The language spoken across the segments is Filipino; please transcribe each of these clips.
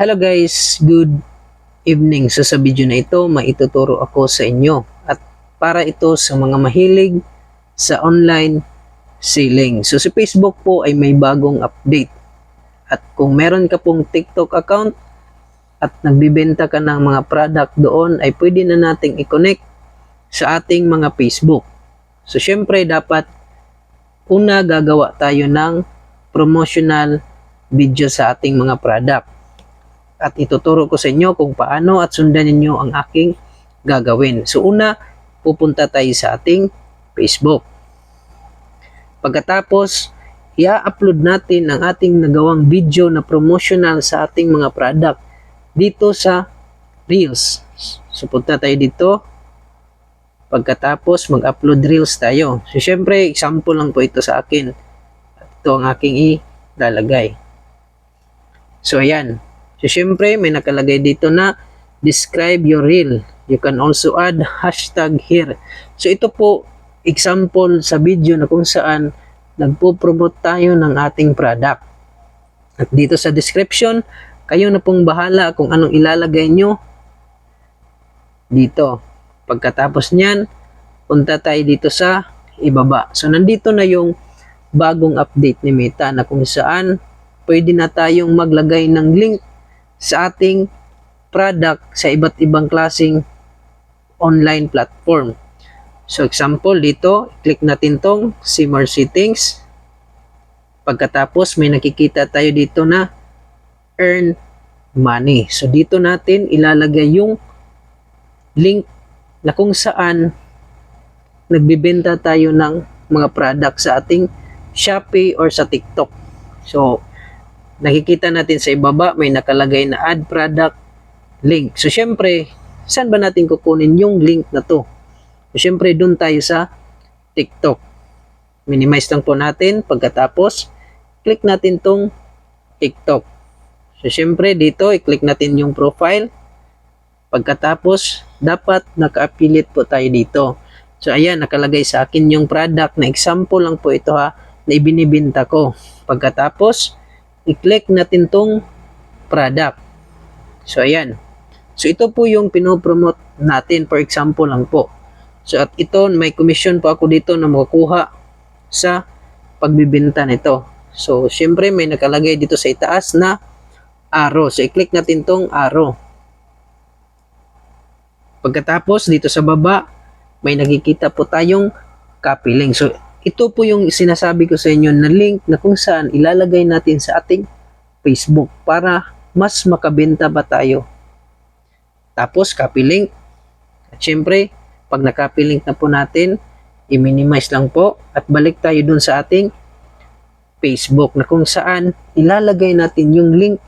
Hello guys, good evening. So sa video na ito, maituturo ako sa inyo at para ito sa mga mahilig sa online selling. So sa Facebook po ay may bagong update. At kung meron ka pong TikTok account at nagbibenta ka ng mga product doon, ay pwede na nating i-connect sa ating mga Facebook. So syempre dapat una gagawa tayo ng promotional video sa ating mga product. At ituturo ko sa inyo kung paano at sundan ninyo ang aking gagawin. So una, pupunta tayo sa ating Facebook. Pagkatapos, i-upload natin ang ating nagawang video na promotional sa ating mga product dito sa Reels. So punta tayo dito. Pagkatapos, mag-upload Reels tayo. So syempre, example lang po ito sa akin. At ito ang aking ilalagay. So ayan. So, syempre, may nakalagay dito na describe your reel. You can also add hashtag here. So, ito po, example sa video na kung saan nagpo-promote tayo ng ating product. At dito sa description, kayo na pong bahala kung anong ilalagay nyo dito. Pagkatapos niyan, punta tayo dito sa ibaba. So, nandito na yung bagong update ni Meta na kung saan pwede na tayong maglagay ng link sa ating product sa iba't ibang klaseng online platform. So example dito, click natin tong see more settings. Pagkatapos may nakikita tayo dito na earn money. So dito natin ilalagay yung link na kung saan nagbibenta tayo ng mga product sa ating Shopee or sa TikTok. So nakikita natin sa ibaba, may nakalagay na add product link. So, syempre, saan ba natin kukunin yung link na to? So, syempre, dun tayo sa TikTok. Minimize lang po natin. Pagkatapos, click natin tong TikTok. So, syempre, dito, i-click natin yung profile. Pagkatapos, dapat naka-affiliate po tayo dito. So, ayan, nakalagay sa akin yung product na example lang po ito na ibinibenta ko. Pagkatapos, i-click natin tong product. So, ayan. So, ito po yung pinopromote natin. For example lang po. So, at ito, may commission po ako dito na makakuha sa pagbibenta nito. So, syempre, may nakalagay dito sa itaas na arrow. So, i-click natin tong arrow. Pagkatapos, dito sa baba, may nakikita po tayong copy link. So, ito po yung sinasabi ko sa inyo na link na kung saan ilalagay natin sa ating Facebook para mas makabenta ba tayo. Tapos, copy link. At syempre, pag na-copy link na po natin, i-minimize lang po at balik tayo dun sa ating Facebook na kung saan ilalagay natin yung link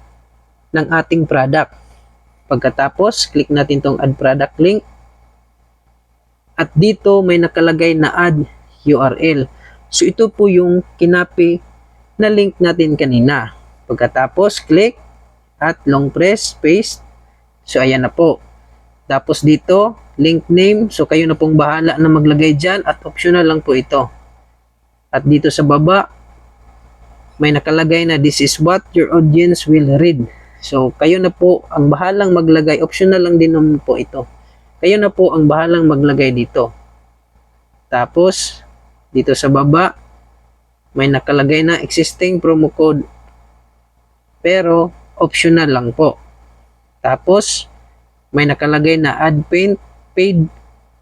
ng ating product. Pagkatapos, click natin tong add product link. At dito, may nakalagay na add URL. So, ito po yung kinapi na link natin kanina. Pagkatapos, click at long press, paste. So, ayan na po. Tapos dito, link name. So, kayo na pong bahala na maglagay dyan at optional lang po ito. At dito sa baba, may nakalagay na this is what your audience will read. So, kayo na po ang bahalang maglagay. Optional lang din naman po ito. Kayo na po ang bahalang maglagay dito. Tapos, dito sa baba, may nakalagay na existing promo code. Pero, optional lang po. Tapos, may nakalagay na add paid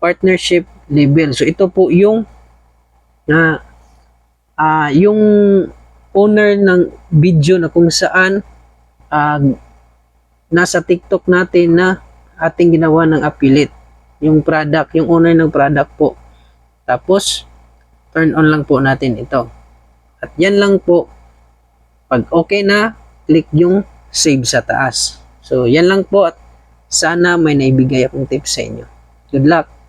partnership label. So, ito po yung yung owner ng video na kung saan nasa TikTok natin na ating ginawa ng affiliate. Yung product, yung owner ng product po. Tapos, turn on lang po natin ito. At yan lang po. Pag okay na, click yung save sa taas. So, yan lang po at sana may naibigay akong tips sa inyo. Good luck!